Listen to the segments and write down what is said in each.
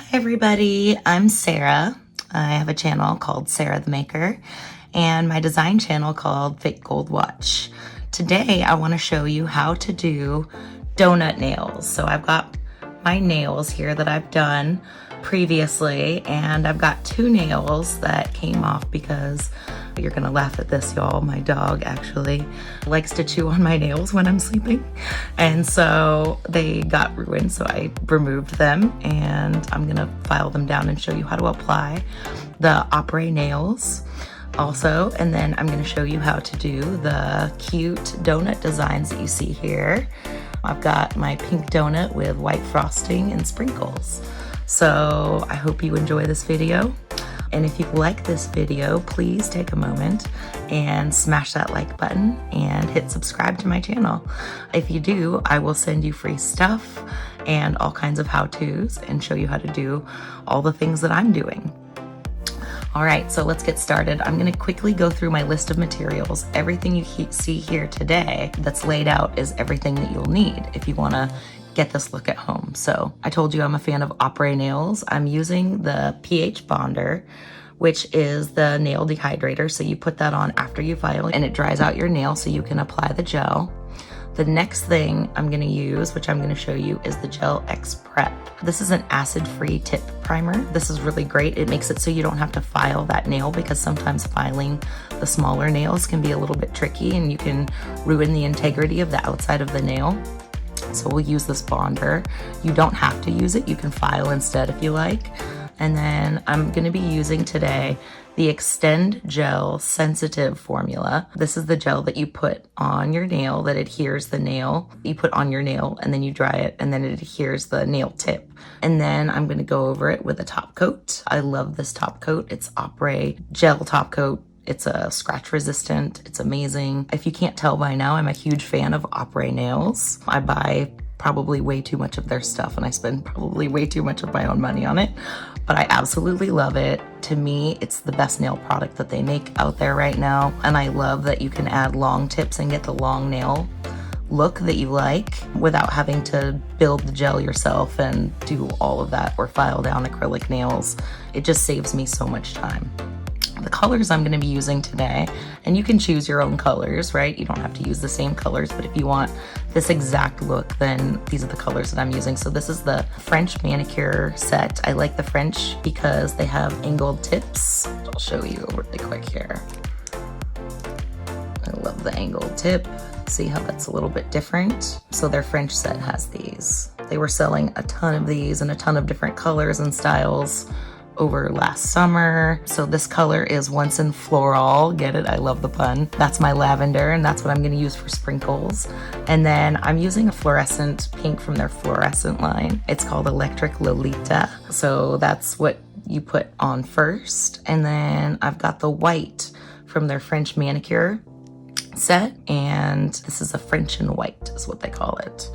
Hi everybody, I'm Sarah. I have a channel called Sarah the Maker and my design channel called Fake Gold Watch. Today I want to show you how to do donut nails. So I've got my nails here that I've done previously, and I've got two nails that came off because you're gonna laugh at this, y'all. My dog actually likes to chew on my nails when I'm sleeping, and so they got ruined, so I removed them, and I'm gonna file them down and show you how to apply the Apres nails also, and then I'm gonna show you how to do the cute donut designs that you see here. I've got my pink donut with white frosting and sprinkles. So I hope you enjoy this video. And if you like this video, please take a moment and smash that like button and hit subscribe to my channel. If you do, I will send you free stuff and all kinds of how-tos and show you how to do all the things that I'm doing. All right, so let's get started. I'm gonna quickly go through my list of materials. Everything you see here today that's laid out is everything that you'll need if you wanna get this look at home. So I told you I'm a fan of Apres nails. I'm using the pH bonder, which is the nail dehydrator. So you put that on after you file and it dries out your nail so you can apply the gel. The next thing I'm gonna use, which I'm gonna show you, is the Gel X Prep. This is an acid-free tip primer. This is really great. It makes it so you don't have to file that nail, because sometimes filing the smaller nails can be a little bit tricky and you can ruin the integrity of the outside of the nail. So we'll use this bonder. You don't have to use it. You can file instead if you like. And then I'm gonna be using today the Extend Gel Sensitive Formula. This is the gel that you put on your nail that adheres the nail. You put on your nail and then you dry it and then it adheres the nail tip. And then I'm gonna go over it with a top coat. I love this top coat. It's Apres Gel Top Coat. It's a scratch resistant. It's amazing. If you can't tell by now, I'm a huge fan of Apres nails. I buy probably way too much of their stuff and I spend probably way too much of my own money on it, but I absolutely love it. To me, it's the best nail product that they make out there right now. And I love that you can add long tips and get the long nail look that you like without having to build the gel yourself and do all of that or file down acrylic nails. It just saves me so much time. The colors I'm going to be using today, and you can choose your own colors, right? You don't have to use the same colors, but if you want this exact look, then these are the colors that I'm using. So this is the French manicure set. I like the French because they have angled tips. I'll show you really quick here. I love the angled tip. See how that's a little bit different? So their French set has these. They were selling a ton of these in a ton of different colors and styles over last summer. So this color is Once in Floral. Get it? I love the pun. That's my lavender, and that's what I'm gonna use for sprinkles. And then I'm using a fluorescent pink from their fluorescent line. It's called Electric Lolita. So that's what you put on first. And then I've got the white from their French manicure set, and this is a French and white is what they call it.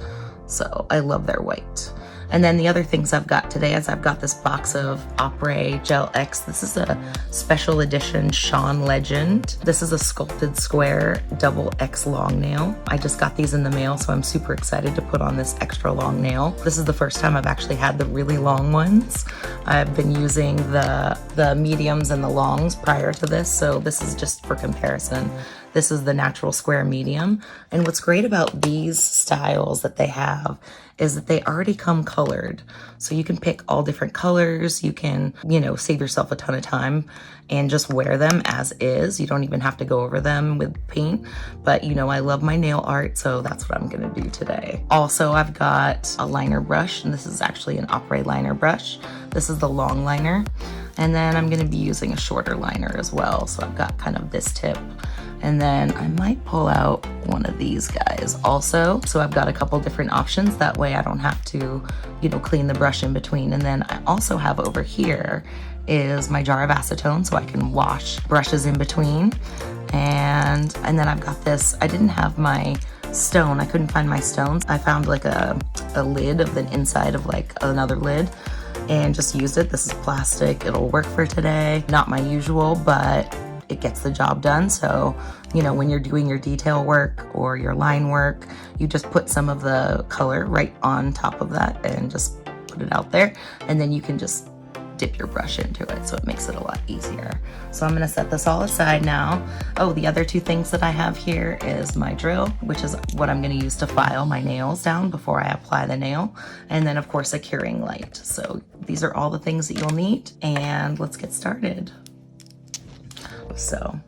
So I love their white. And then the other things I've got today is I've got this box of Apres Gel X. This is a special edition Chaun Legend. This is a sculpted square double X long nail. I just got these in the mail, so I'm super excited to put on this extra long nail. This is the first time I've actually had the really long ones. I've been using the mediums and the longs prior to this, so this is just for comparison. This is the natural square medium. And what's great about these styles that they have is that they already come colored. So you can pick all different colors. You can, save yourself a ton of time and just wear them as is. You don't even have to go over them with paint. But I love my nail art, so that's what I'm gonna do today. Also, I've got a liner brush, and this is actually an Apres liner brush. This is the long liner. And then I'm gonna be using a shorter liner as well. So I've got kind of this tip. And then I might pull out one of these guys also. So I've got a couple different options. That way I don't have to, clean the brush in between. And then I also have over here is my jar of acetone, so I can wash brushes in between. And then I've got this. I didn't have my stone. I couldn't find my stones. I found like a lid of the inside of like another lid and just used it. This is plastic. It'll work for today. Not my usual, but it gets the job done. So, when you're doing your detail work or your line work, you just put some of the color right on top of that and just put it out there, and then you can just dip your brush into it, so it makes it a lot easier. So I'm gonna set this all aside now. Oh, the other two things that I have here is my drill, which is what I'm gonna use to file my nails down before I apply the nail, and then of course a curing light. So these are all the things that you'll need, and let's get started. So,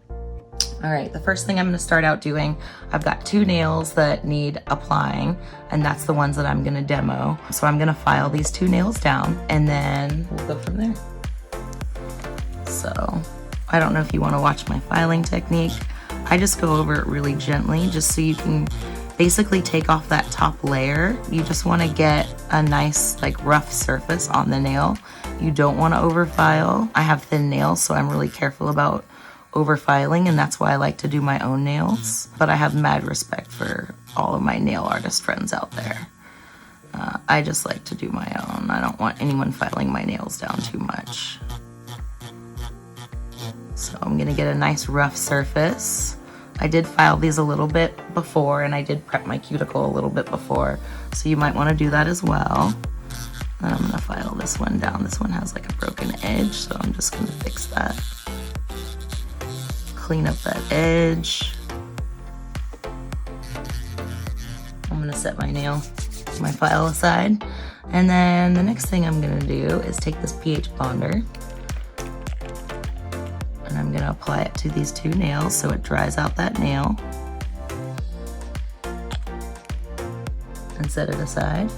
all right, the first thing I'm gonna start out doing, I've got 2 nails that need applying, and that's the ones that I'm gonna demo. So I'm gonna file these 2 nails down, and then we'll go from there. So, I don't know if you wanna watch my filing technique. I just go over it really gently, just so you can basically take off that top layer. You just wanna get a nice, like, rough surface on the nail. You don't wanna overfile. I have thin nails, so I'm really careful about overfiling, and that's why I like to do my own nails. But I have mad respect for all of my nail artist friends out there. I just like to do my own. I don't want anyone filing my nails down too much. So I'm gonna get a nice rough surface. I did file these a little bit before, and I did prep my cuticle a little bit before, so you might want to do that as well. And I'm gonna file this one down. This one has like a broken edge, so I'm just gonna fix that. Clean up that edge. I'm gonna set my file aside. And then the next thing I'm gonna do is take this pH bonder, and I'm gonna apply it to these 2 nails so it dries out that nail. And set it aside.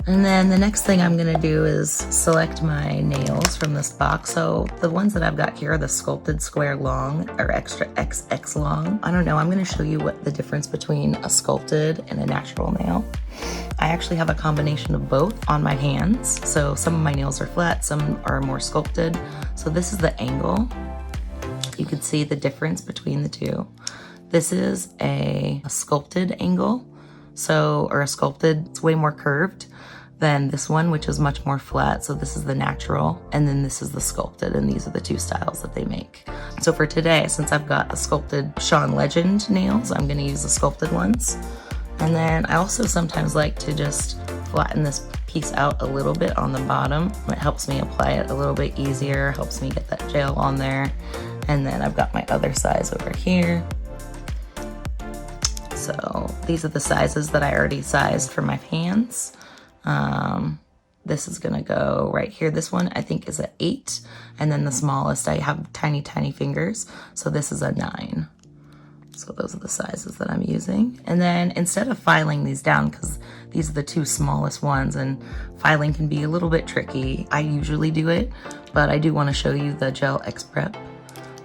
And then the next thing I'm gonna do is select my nails from this box. So the ones that I've got here are the sculpted square long, or extra XX long. I don't know, I'm gonna show you what the difference between a sculpted and a natural nail. I actually have a combination of both on my hands. So some of my nails are flat, some are more sculpted. So this is the angle. You can see the difference between the two. This is a sculpted angle. So, or a sculpted, it's way more curved than this one, which is much more flat. So this is the natural, and then this is the sculpted, and these are the 2 styles that they make. So for today, since I've got the sculpted Chaun Legend nails, I'm gonna use the sculpted ones. And then I also sometimes like to just flatten this piece out a little bit on the bottom. It helps me apply it a little bit easier, helps me get that gel on there. And then I've got my other size over here. So these are the sizes that I already sized for my hands. This is gonna go right here. This one I think is an 8, and then the smallest, I have tiny, tiny fingers, so this is a 9. So those are the sizes that I'm using. And then instead of filing these down, because these are the 2 smallest ones, and filing can be a little bit tricky, I usually do it, but I do wanna show you the Gel X Prep.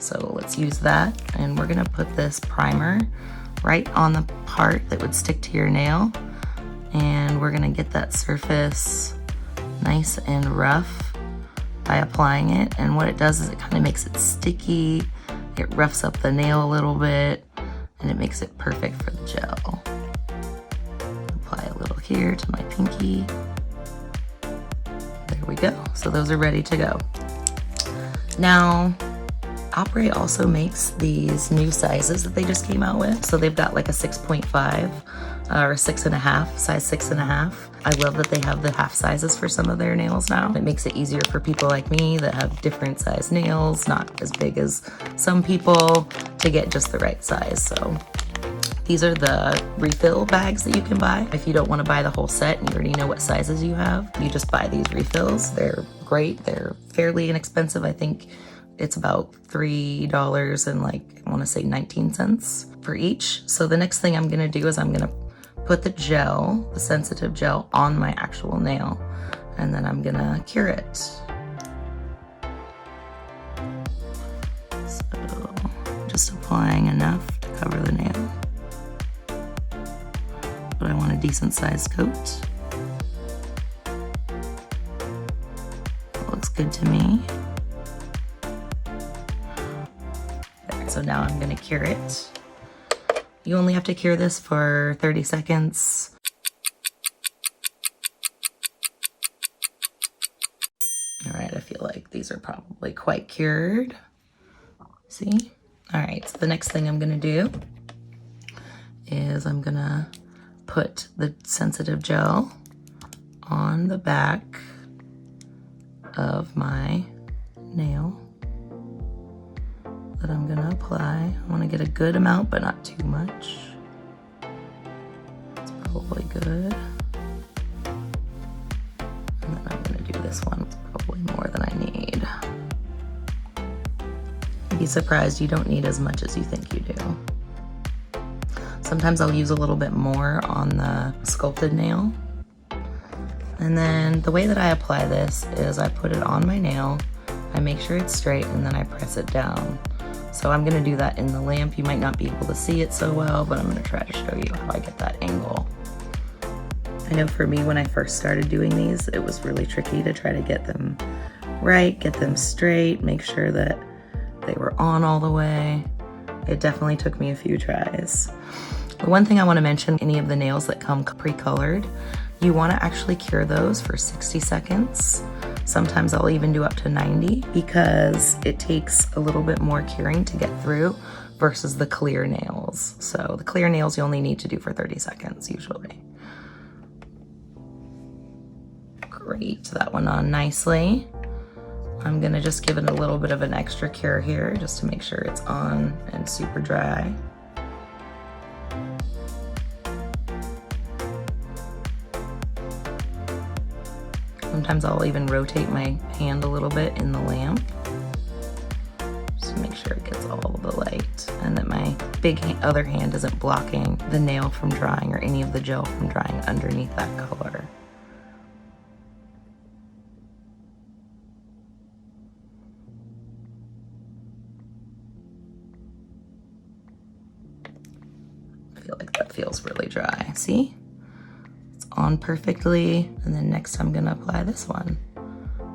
So let's use that, and we're gonna put this primer right on the part that would stick to your nail. And we're gonna get that surface nice and rough by applying it. And what it does is it kind of makes it sticky, it roughs up the nail a little bit, and it makes it perfect for the gel. Apply a little here to my pinky. There we go. So those are ready to go. Now, Apres also makes these new sizes that they just came out with. So they've got like a 6.5 or 6.5, size 6.5. I love that they have the half sizes for some of their nails now. It makes it easier for people like me that have different size nails, not as big as some people, to get just the right size. So these are the refill bags that you can buy. If you don't want to buy the whole set and you already know what sizes you have, you just buy these refills. They're great. They're fairly inexpensive. I think it's about $3 and like, I want to say 19 cents for each. So the next thing I'm going to do is I'm going to put the gel, the sensitive gel, on my actual nail, and then I'm going to cure it. So just applying enough to cover the nail. But I want a decent sized coat. That looks good to me. So now I'm gonna cure it. You only have to cure this for 30 seconds. All right, I feel like these are probably quite cured. See? All right, so the next thing I'm gonna do is I'm gonna put the sensitive gel on the back of my nail that I'm gonna apply. I wanna get a good amount, but not too much. It's probably good. And then I'm gonna do this one. It's probably more than I need. You'd be surprised, you don't need as much as you think you do. Sometimes I'll use a little bit more on the sculpted nail. And then the way that I apply this is I put it on my nail, I make sure it's straight, and then I press it down. So I'm gonna do that in the lamp. You might not be able to see it so well, but I'm gonna try to show you how I get that angle. I know for me, when I first started doing these, it was really tricky to try to get them right, get them straight, make sure that they were on all the way. It definitely took me a few tries. The one thing I wanna mention, any of the nails that come pre-colored, you wanna actually cure those for 60 seconds. Sometimes I'll even do up to 90 because it takes a little bit more curing to get through versus the clear nails. So the clear nails you only need to do for 30 seconds usually. Great, that went on nicely. I'm gonna just give it a little bit of an extra cure here just to make sure it's on and super dry. Sometimes I'll even rotate my hand a little bit in the lamp just to make sure it gets all of the light and that my other hand isn't blocking the nail from drying or any of the gel from drying underneath that color. I feel like that feels really dry. See? On perfectly, and then next I'm gonna apply this one.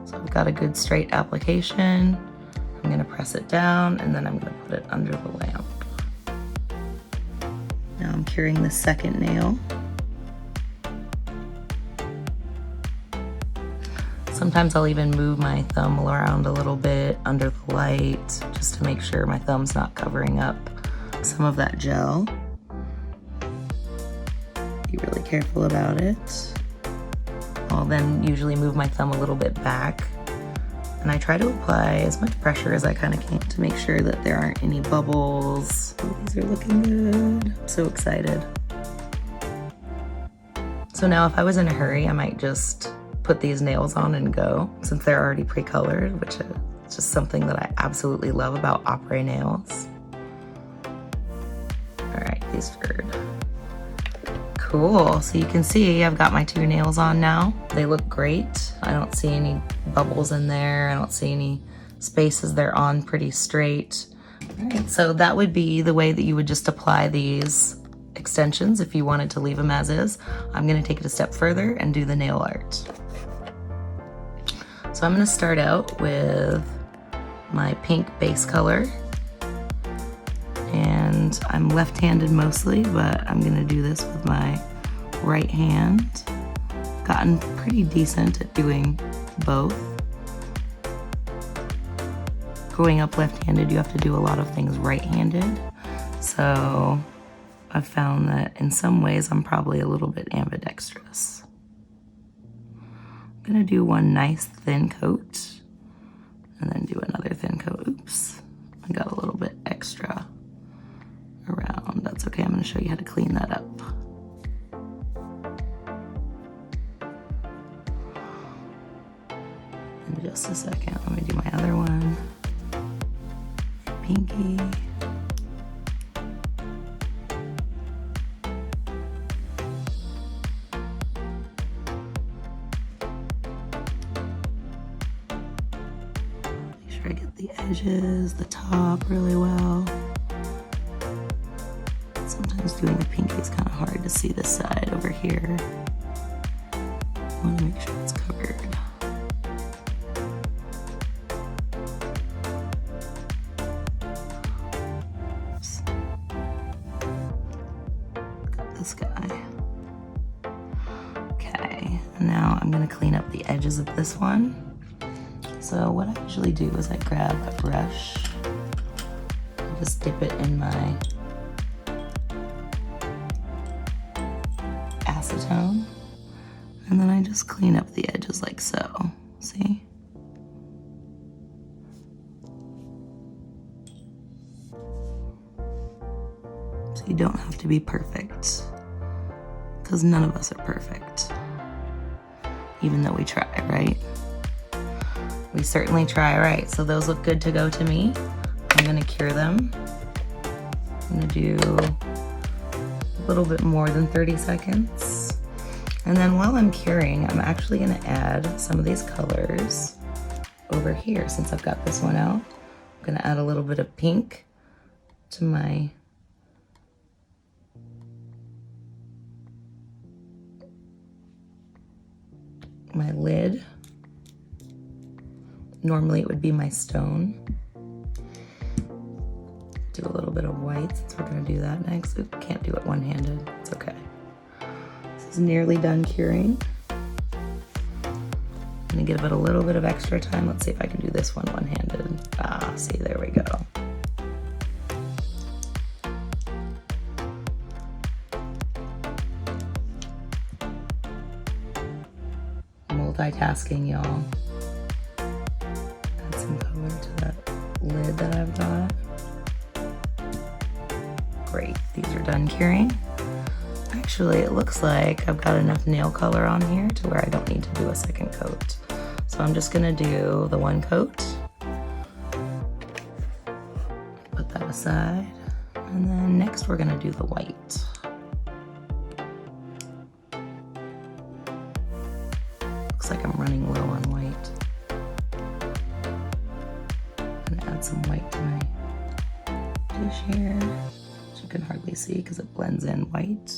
So I've got a good straight application. I'm gonna press it down and then I'm gonna put it under the lamp. Now I'm curing the second nail. Sometimes I'll even move my thumb around a little bit under the light just to make sure my thumb's not covering up some of that gel. Be really careful about it. I'll then usually move my thumb a little bit back and I try to apply as much pressure as I kind of can to make sure that there aren't any bubbles. Oh, these are looking good. I'm so excited. So now if I was in a hurry, I might just put these nails on and go since they're already pre-colored, which is just something that I absolutely love about Apres nails. All right, these are good. Cool, so you can see I've got my two nails on now. They look great. I don't see any bubbles in there. I don't see any spaces. They're on pretty straight. All right, so that would be the way that you would just apply these extensions if you wanted to leave them as is. I'm gonna take it a step further and do the nail art. So I'm gonna start out with my pink base color. And I'm left-handed mostly, but I'm gonna do this with my right hand. Gotten pretty decent at doing both. Growing up left-handed, you have to do a lot of things right-handed. So I've found that in some ways I'm probably a little bit ambidextrous. I'm gonna do one nice thin coat and then do another thin coat. Oops, I got a little bit extra around. That's okay, I'm gonna show you how to clean that up. In just a second, let me do my other one. Pinky. Make sure I get the edges, the top really well. Sometimes doing the pinky is kind of hard to see this side over here. I want to make sure it's covered. Oops. Got this guy. Okay, and now I'm going to clean up the edges of this one. So what I usually do is I grab a brush, I just dip it in my acetone, and And then I just clean up the edges like so, see? So you don't have to be perfect, because none of us are perfect, even though we try, right? We certainly try, right? So those look good to go to me. I'm gonna cure them. I'm gonna do a little bit more than 30 seconds. And then while I'm curing, I'm actually gonna add some of these colors over here. Since I've got this one out, I'm gonna add a little bit of pink to my lid. Normally it would be my stone. Do a little bit of white since we're gonna do that next. Oop, can't do it one-handed, it's okay. This is nearly done curing. I'm gonna give it a little bit of extra time. Let's see if I can do this one one-handed. Ah, see, there we go. Multitasking, y'all. Add some color to that lid that I've got. Great, these are done curing. Actually, it looks like I've got enough nail color on here to where I don't need to do a second coat. So I'm just gonna do the one coat. Put that aside. And then next we're gonna do the white. Looks like I'm running low on white. I'm gonna add some white to my dish here. You can hardly see because it blends in white,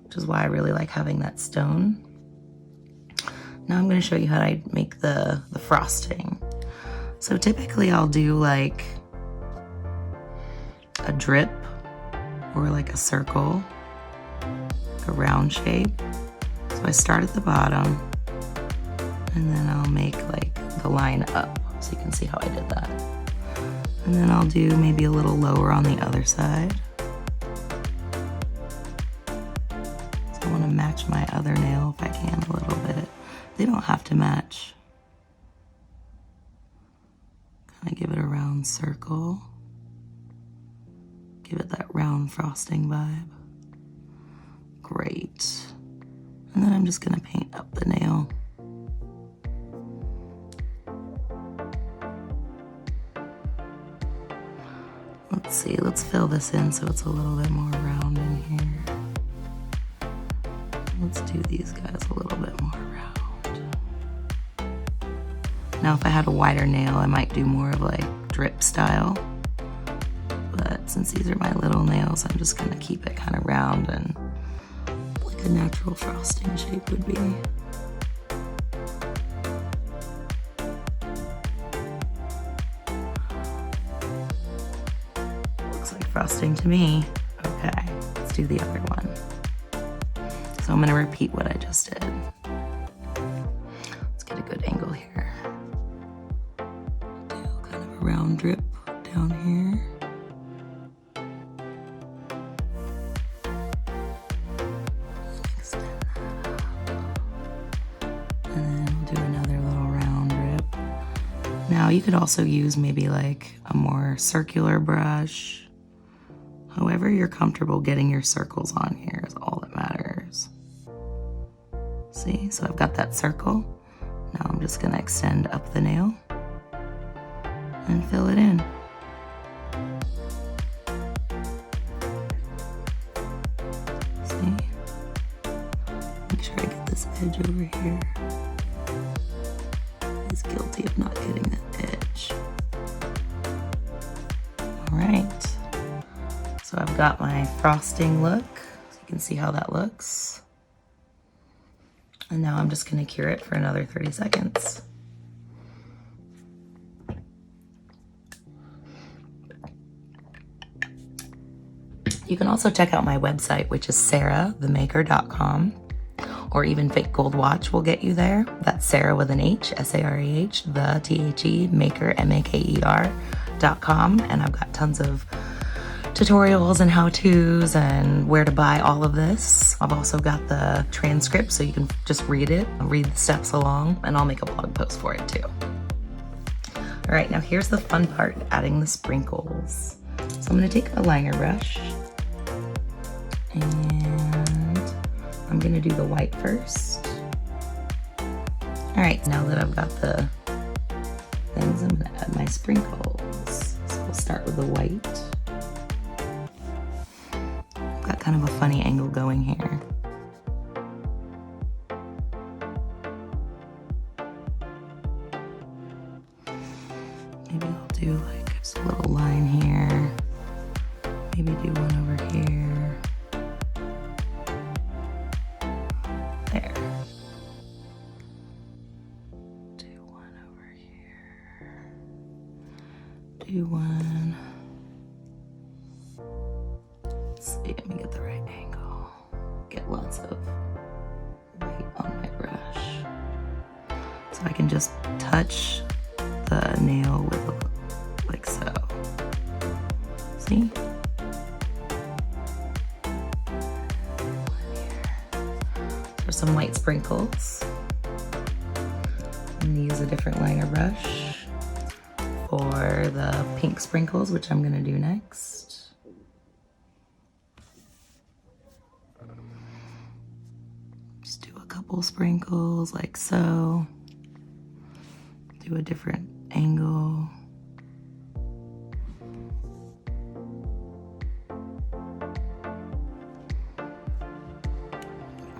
which is why I really like having that stone. Now I'm going to show you how I make the frosting. So typically I'll do like a drip or like a circle, like a round shape. So I start at the bottom and then I'll make like the line up so you can see how I did that. And then I'll do maybe a little lower on the other side. So I want to match my other nail if I can a little bit. They don't have to match. Kind of give it a round circle. Give it that round frosting vibe. Great. And then I'm just going to paint up the nail. Let's see, let's fill this in so it's a little bit more round in here. Let's do these guys a little bit more round. Now if I had a wider nail, I might do more of like drip style. But since these are my little nails, I'm just gonna keep it kind of round and like a natural frosting shape would be. Frosting to me. Okay, let's do the other one. So I'm gonna repeat what I just did. Let's get a good angle here. Do kind of a round drip down here. Extend that up. And then we'll do another little round drip. Now you could also use maybe like a more circular brush. However you're comfortable getting your circles on here is all that matters. See, so I've got that circle. Now I'm just gonna extend up the nail and fill it in. See? Make sure I get this edge over here. He's guilty of not getting that edge. All right. So I've got my frosting look, so you can see how that looks. And now I'm just gonna cure it for another 30 seconds. You can also check out my website, which is sarahthemaker.com, or even Fake Gold Watch will get you there. That's Sarah with an H, S-A-R-A-H, the T-H-E, maker, M-A-K-E-R.com. And I've got tons of tutorials and how-tos and where to buy all of this. I've also got the transcript so you can just read it, read the steps along, and I'll make a blog post for it too. All right, now here's the fun part, adding the sprinkles. So I'm gonna take a liner brush and I'm gonna do the white first. All right, now that I've got the things, I'm gonna add my sprinkles. So we'll start with the white. I've got kind of a funny angle going here. Maybe I'll do like just a little line here. Maybe do one over here. There. Do one over here. Do one. Let's see, let me get the right angle. Get lots of weight on my brush. So I can just touch the nail with like so. See? There's some white sprinkles. I'm gonna use a different liner brush for the pink sprinkles, which I'm gonna do next. Just do a couple sprinkles like so. Do a different angle.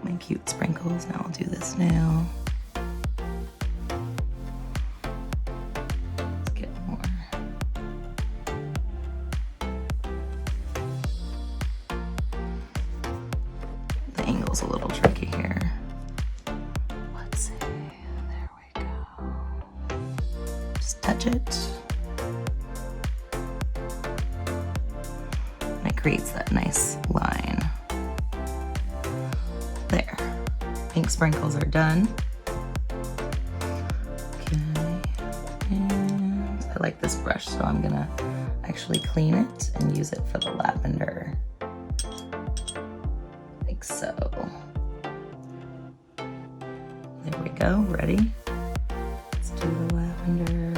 My cute sprinkles. Now I'll do this nail. Let's get more. The angle's a little tricky here. Let's see. There we go. Just touch it. And it creates that nice line. There. Pink sprinkles are done. Okay. And I like this brush, so I'm gonna actually clean it and use it for the lavender. Like so. There we go. Ready? Let's do the lavender.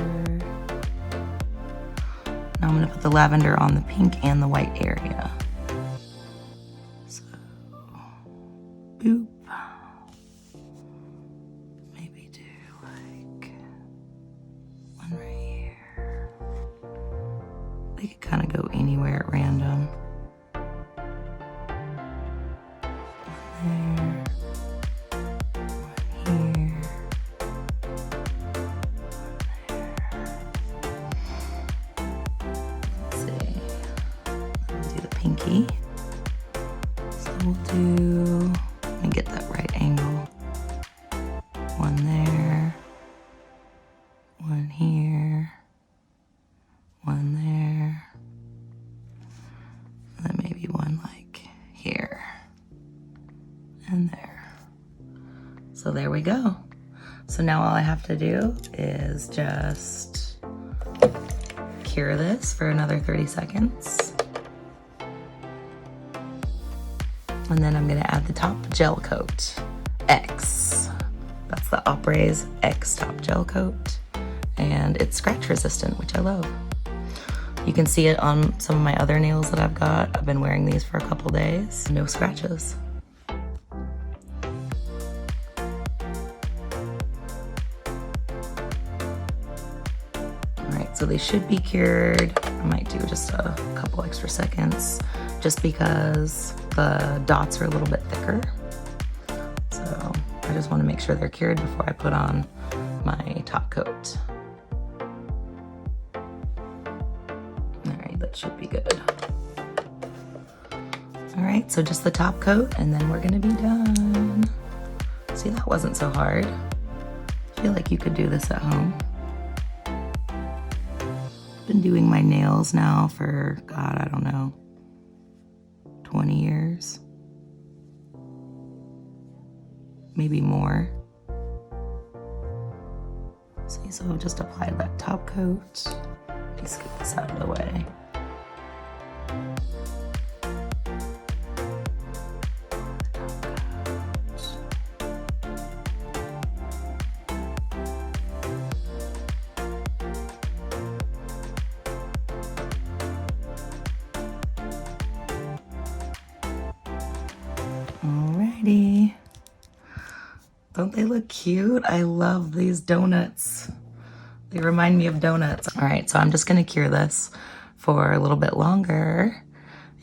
Now I'm gonna put the lavender on the pink and the white area. So, boop. Maybe do like one right here. They could kind of go anywhere at random. One there. One here. Pinky. So we'll do, let me get that right angle. One there, one here, one there, and then maybe one like here and there. So there we go. So now all I have to do is just cure this for another 30 seconds. And then I'm gonna add the top gel coat, X. That's the Apres X top gel coat. And it's scratch resistant, which I love. You can see it on some of my other nails that I've got. I've been wearing these for a couple days. No scratches. All right, so they should be cured. I might do just a couple extra seconds just because the dots are a little bit thicker. So I just want to make sure they're cured before I put on my top coat. All right, that should be good. All right, so just the top coat and then we're gonna be done. See, that wasn't so hard. I feel like you could do this at home. Been doing my nails now for, God, I don't know, 20 years, maybe more. See, so I'll just apply that top coat. Let me scoop this out of the way. Alrighty. Don't they look cute? I love these donuts. They remind me of donuts. All right, so I'm just gonna cure this for a little bit longer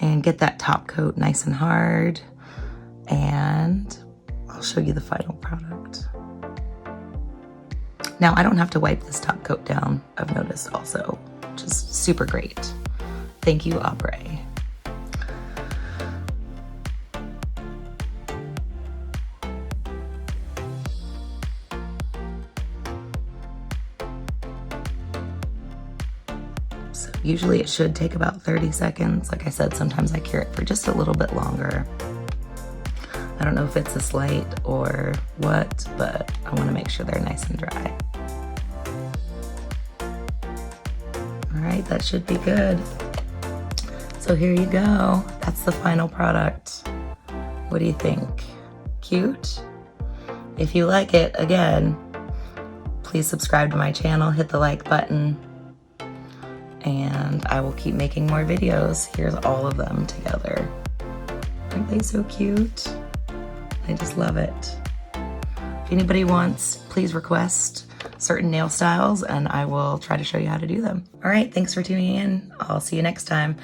and get that top coat nice and hard. And I'll show you the final product. Now, I don't have to wipe this top coat down, I've noticed also, which is super great. Thank you, Apres. So usually it should take about 30 seconds. Like I said, sometimes I cure it for just a little bit longer. I don't know if it's this light or what, but I want to make sure they're nice and dry. All right, that should be good. So here you go. That's the final product. What do you think? Cute? If you like it, again, please subscribe to my channel, hit the like button, and I will keep making more videos. Here's all of them together. Aren't they so cute? I just love it. If anybody wants, please request certain nail styles and I will try to show you how to do them. All right, thanks for tuning in. I'll see you next time.